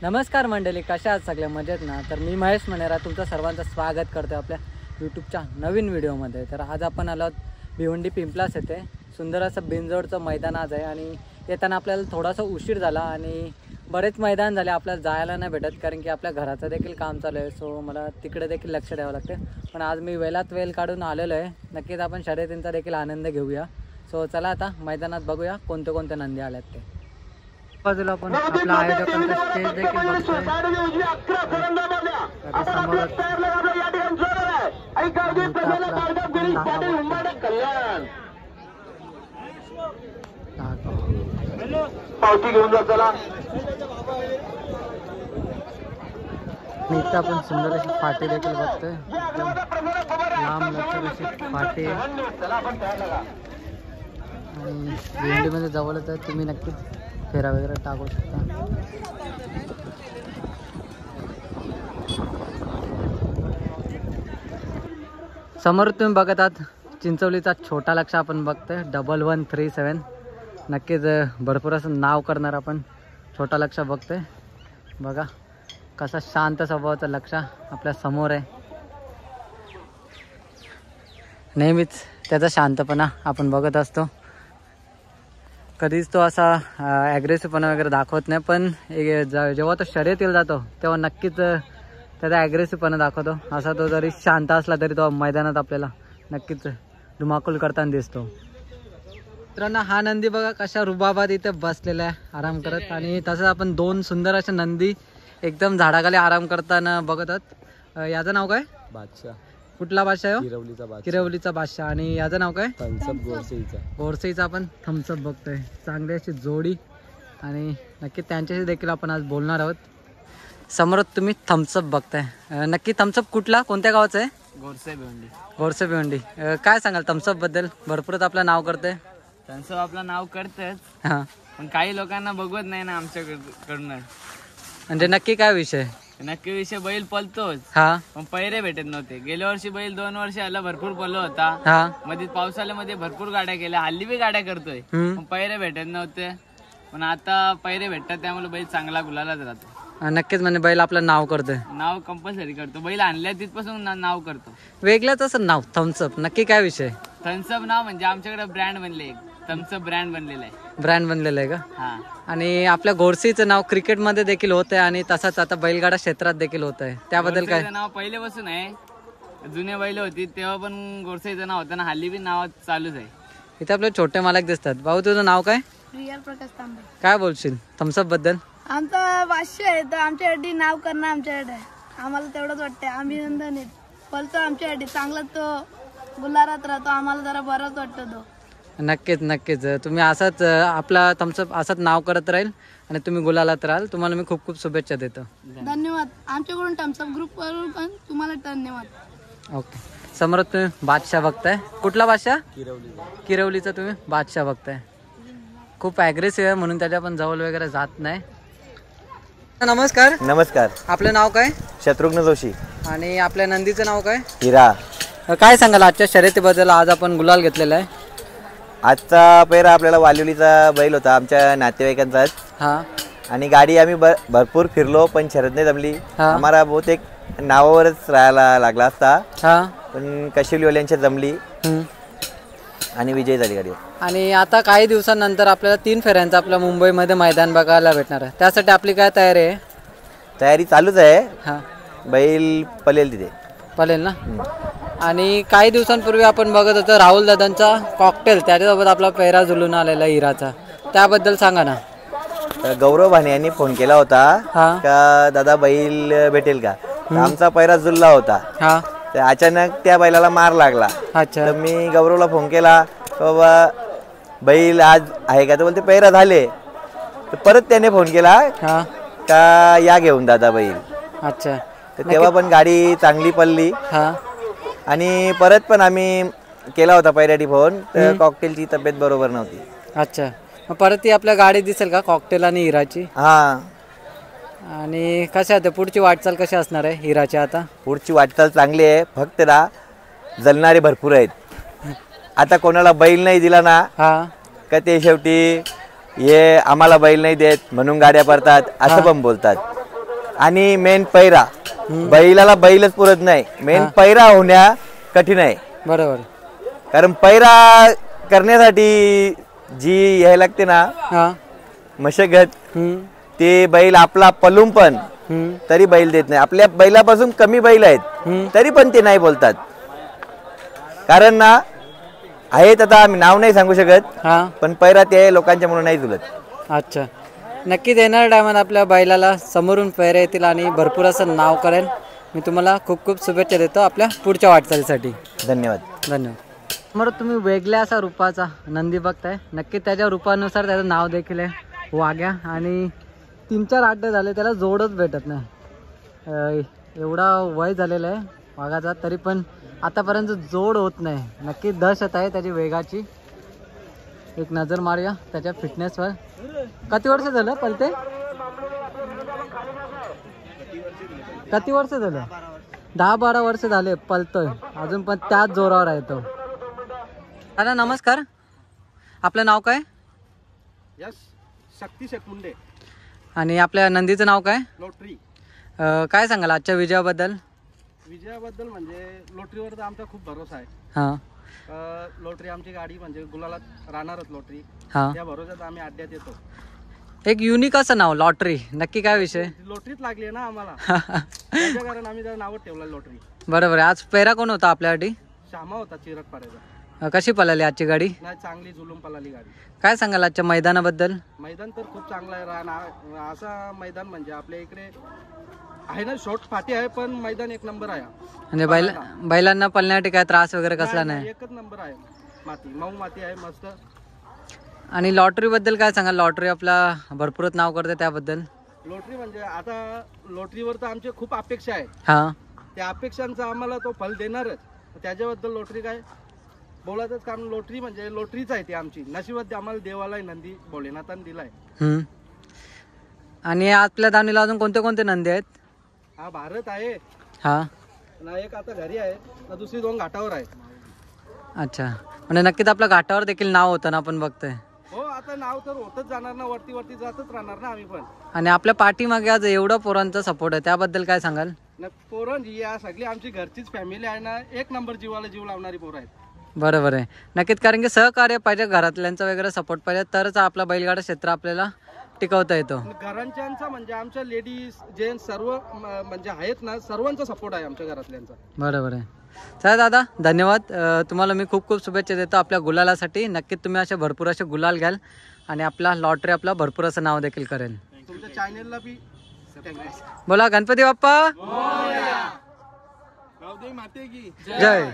नमस्कार मंडळी, कशा आहात सगळे मजेत ना? तर मी महेश मनेरा तुमचं सर्वांचं स्वागत करतो आपल्या यूट्यूबच्या नवीन व्हिडिओमध्ये। तर आज आपण आलो भिवंडी पिंपलास येथे सुंदर असं बिनजोडचं मैदान आज आहे आणि येताना आपल्याला थोडासा उशीर झाला आणि बरेच मैदान झाले आपल्याला जायला नाही भेटत, कारण की आपल्या घराचं देखील काम चालू आहे। सो मला तिकडे देखील लक्ष द्यावं लागते, पण आज मी वेळात वेळ काढून आलेलो आहे। नक्कीच आपण शर्यतींचा देखील आनंद घेऊया। सो चला आता मैदानात बघूया कोणते कोणते नंदी आल्यात ते। बाजूला आपण आपला आयोजकांचा स्टेज देखील बघतोय। पावती घेऊन जा चला। इथं आपण सुंदर अशी फाटी देखील बघतोय, लांब लचक अशी फाटी आहे आणि भिवंडीमध्ये जवळच आहे, तुम्ही नक्कीच फेरा वगैरे टाकू शकता। समोर तुम्ही बघत आहात चिंचवलीचा छोटा लक्ष आपण बघतोय 1137। नक्कीच भरपूर असं नाव करणार आपण छोटा लक्ष बघतोय। बघा कसा शांत स्वभावाचा लक्ष आपल्या समोर आहे। नेहमीच त्याचा शांतपणा आपण बघत असतो, कधीच तो असा ॲग्रेसिव्हपणा वगैरे दाखवत नाही, पण जेव्हा तो शर्यतीला जातो तेव्हा नक्कीच त्याचा ॲग्रेसिव्हपणा दाखवतो। असा तो जरी शांत असला तरी तो मैदानात आपल्याला नक्कीच धुमाकूल करताना दिसतो। मित्रांनो, हा नंदी बघा कशा रुबाबात इथे बसलेला आहे आराम करत, आणि तसंच आपण दोन सुंदर असे नंदी एकदम झाडाखाली आराम करताना बघत आहात। याचं नाव काय? बादशाह। कुठला बादशाह आहे? किरवलीचा बादशाह। किरवलीचा बादशाह। आणि याचं नाव काय? थम्सअप गोरसेईचा। गोरसेईचा आपण थम्सअप बघतोय। चांगली अशी जोडी आणि नक्की त्यांच्याशी देखील आपण आज बोलणार आहोत। समोर तुम्ही थम्सअप बघताय, नक्की थम्सअप कुठला कोणत्या गावाचं आहे? गोरसे भिवंडी। गोरसे भिवंडी। काय सांगाल थम्सअप बद्दल? भरपूरच आपलं नाव करतंय। थम्सअप आपलं नाव करतच, हां, पण काही लोकांना बघवत नाही ना आमच्याकडनं। म्हणजे नक्की काय विषय? नक्की विषय बैल पलतोच, हा पण पैरे भेटत नव्हते। गेल्या वर्षी बैल 2 वर्ष आला भरपूर पललो होता, हा मध्ये पावसाळ्यामध्ये भरपूर गाड्या केल्या, हल्ली बी गाड्या करतोय, पण पैरे भेटत नव्हते। पण आता पैरे भेटतात त्यामुळे बैल चांगला गुलालाच राहतो। नक्कीच, म्हणजे बैल आपलं नाव करतोय, नाव कंपल्सरी करतो। बैल आणल्या तिथपासून नाव करतो। वेगळंच असं नाव थम्सअप। नक्की काय विषय? थम्सअप नाव म्हणजे आमच्याकडे ब्रँड बनले, थम्सअप ब्रँड बनलेला आहे। ब्रँड बनलेलं आहे का? हा। आणि आपल्या गोरसेईचं नाव क्रिकेटमध्ये देखील होत आहे आणि तसाच आता बैलगाडा क्षेत्रात देखील होत आहे, त्याबद्दल काय? नाव पहिल्यापासून आहे, जुने बैल होती तेव्हा पण गोरसेईचं नाव होतं ना, हल्ली बी नाव चालूच आहे। इथे आपले छोटे मालक दिसतात। भाऊ, तुझं नाव काय? रिअल प्रकाश तांबे। काय बोलशील थम्सअप बद्दल? आमचा भाष्य आहे तर आमच्यासाठी नाव करणं आमच्याकडे आहे, आम्हाला तेवढंच वाटतंय। आम्ही नंदनीत पलतो आमच्यासाठी चांगला, तो गुलारात राहतो, आम्हाला जरा बराच वाटतो तो। नक्कीच नक्कीच, तुम्ही असंच आपला थम्सअप असंच नाव करत राहील आणि तुम्ही गुलालात राहाल। तुम्हाला मी खूप खूप शुभेच्छा देतो। धन्यवाद। आमच्याकडून थम्सअप ग्रुप करून पण तुम्हाला धन्यवाद। ओके। समोर तुम्ही बादशाह बघताय, कुठला बादशाह? किरवलीचा। किरवलीचा तुम्ही बादशाह बघताय। खूप ॲग्रेसिव्ह आहे म्हणून त्याच्या पण जवळ वगैरे जात नाही। नमस्कार। नमस्कार। आपलं नाव काय? शत्रुघ्न जोशी। आणि आपल्या नंदीचं नाव काय? हिरा। काय सांगाल आजच्या शर्यतीबद्दल? आज आपण गुलाल घेतलेला आहे। आजचा पैरा आपल्याला वालिवलीचा बैल होता, आमच्या नातेवाईकांचाच। हां, आणि गाडी आम्ही भरपूर फिरलो पण शर्यत नाही जमली। हा। आम्हाला बहुतेक नावावरच राहायला लागला असता, हां, पण कशिवलीवाल्यांच्या जमली आणि विजय झाली गाडी। आणि आता काही दिवसांनंतर आपल्याला 3 फेऱ्यांचं आपल्या मुंबईमध्ये मैदान बघायला भेटणार आहे, त्यासाठी आपली काय तयारी आहे? तयारी चालूच आहे, हां, बैल पलेल तिथे पलेल ना। आणि काही दिवसांपूर्वी आपण बघत होतो राहुल दादांचा कॉकटेल, त्याच्यासोबत आपला पेहरा जुलून आलेला हिराचा, त्याबद्दल सांगा ना। गौरव भाणे यांनी फोन केला होता हां, का दादा बैल भेटेल का? तर आमचा पैरा जुलला होता, हां, तर अचानक त्या बैलाला मार लागला। अच्छा, तर मी गौरवला फोन केला, बाबा बैल आज आहे का? तर बोलते पैरा झाले। तर परत त्याने फोन केला हां, का या घेऊन दादा बैल। अच्छा, तर तेव्हा पण गाडी चांगली पडली हां, आणि परत पण आम्ही केला होता पैऱ्यासाठी फोन, तर कॉकटेलची तब्येत बरोबर नव्हती। अच्छा, मग परत ती आपल्या गाडी दिसेल का कॉकटेल आणि हिराची? हां। आणि कशा आहे पुढची वाटचाल कशी असणार आहे हिराची? आता पुढची वाटचाल चांगली आहे, फक्त ना जलणारे भरपूर आहेत। आता कोणाला बैल नाही दिला ना हां, का ते शेवटी हे आम्हाला बैल नाही देत म्हणून गाड्या पडतात असं पण बोलतात। आणि मेन पैरा. बैलाला बैलच पुरत नाही, मेन पैरा होण्या कठीण आहे. बरोबर. कारण पैरा करण्यासाठी जी यायला लागते ना हा. मशगत, ते बैल आपला पलून पण तरी बैल देत नाही. आपल्या बैलापासून कमी बैल आहेत तरी पण ते नाही बोलतात. कारण ना आहेत, आता आम्ही नाव नाही सांगू शकत, हा. पण पैरा ते लोकांच्या म्हणून नाही जुलत. अच्छा, नक्कीच येणार टायमात आपल्या बैलाला समोरून पैरे येतील आणि भरपूर असं नाव करेल. मी तुम्हाला खूप खूप शुभेच्छा देतो आपल्या पुढच्या वाटचालीसाठी. धन्यवाद. धन्यवाद. समोर तुम्ही वेगळ्या असा रूपाचा नंदी बघताय. नक्की त्याच्या रूपानुसार त्याचं नाव देखील आहे वाघ्या. आणि 3-4 अड्डे झाले त्याला जोडच भेटत नाही. एवढा वय झालेला आहे वाघाचा, तरी पण आतापर्यंत जोड होत नाही. नक्की दहशत आहे त्याची वेगाची. एक नजर मारूया त्याच्या फिटनेसवर. किती वर्ष झालं पलते? किती वर्ष झालं? 10-12 वर्ष झाले पलतोय, अजून पण त्याच जोरावर आहे तो. दादा नमस्कार, आपलं नाव काय? यस, शक्ती शेटमुंडे. आणि आपल्या नंदीचं नाव काय? लोटरी. काय सांगाल आजच्या विजयाबद्दल? विजयाबद्दल म्हणजे लोटरीवर तर आमचा खूप भरोसा आहे. हां लोटरी आमची गाडी म्हणजे गुलालात राहणारच लोटरी. हां. त्या भरोशात आम्ही अड्ड्यात येतो. एक युनिक असं नाव लॉटरी, नक्की काय विषय? लोटरीच लागली आहे ना आम्हाला, त्याच्या कारण आम्ही त्याचं नावच ठेवलं लोटरी. बरोबर आहे. आज पेरा कोण होता आपल्यासाठी? श्यामा होता चिरट पाड्याचा. कशी पळाली आजची गाडी? नाही, चांगली जुलूम पळाली गाडी. काय सांगाल आजच्या मैदानाबद्दल? मैदान तर खूप चांगलं आहे. असा मैदान म्हणजे आपल्या इकडे आहे ना, शॉर्ट फाटी आहे पण मैदान एक नंबर आहे. म्हणजे बैलांना पळण्यासाठी काय त्रास वगैरे कसला नाही? एकच नंबर आहे. माती मऊ माती आहे मस्त. आणि लॉटरी बद्दल काय सांगाल? लॉटरी आपला भरपूरच नाव करते, त्याबद्दल? लोटरी म्हणजे आता लोटरीवर तर आमच्या खूप अपेक्षा आहेत. हां. त्या अपेक्षांचा आम्हाला तो फल देणारच. त्याच्याबद्दल लोटरी काय बोलायचंच काम. लोटरी म्हणजे लोटरीच आहे ती आमची. नशिबात आम्हाला देवाला नंदी भोलेनाथाने दिलाय. आणि आपल्या दावणीला अजून कोणते कोणते नंदी आहेत? हा भारत आहे, हा ना एक आता घरी आहे, ना दुसरी 2 घाटावर आहे. अच्छा, म्हणजे नक्कीच आपल्या घाटावर देखील नाव होतं ना, आपण बघतोय. हो, आता नाव तर होतच जाणार ना, वरती वरती जातच राहणार ना आम्ही पण. आणि आपल्या पाठीमागे आज एवढा पोरांचा सपोर्ट आहे, त्याबद्दल काय सांगाल? पोरं जी या सगळी आमची घरचीच फॅमिली आहे ना, एक नंबर जीवाला जीव लावणारी पोरं आहेत. बरोबर आहे. नक्कीच, कारण की सहकार्य पाहिजे, घरातल्यांचा वगैरे सपोर्ट पाहिजे, तरच आपला बैलगाडा क्षेत्र आपल्याला टिकवता येतो. घरांच्यांचा म्हणजे आमच्या लेडीज जेंट्स सर्व म्हणजे आहेत ना, सर्वांचा सपोर्ट आहे आमच्या घरातल्यांचा. बरोबर आहे. चला दादा, धन्यवाद. तुम्हाला मी खूप खूप शुभेच्छा देतो आपल्या गुलालासाठी. नक्कीच तुम्ही असे भरपूर असे गुलाल घ्याल आणि आपला लॉटरी आपला भरपूर असं नाव देखील करेल. तुमच्या चॅनेलला बी बोला गणपती बाप्पा माते की जय.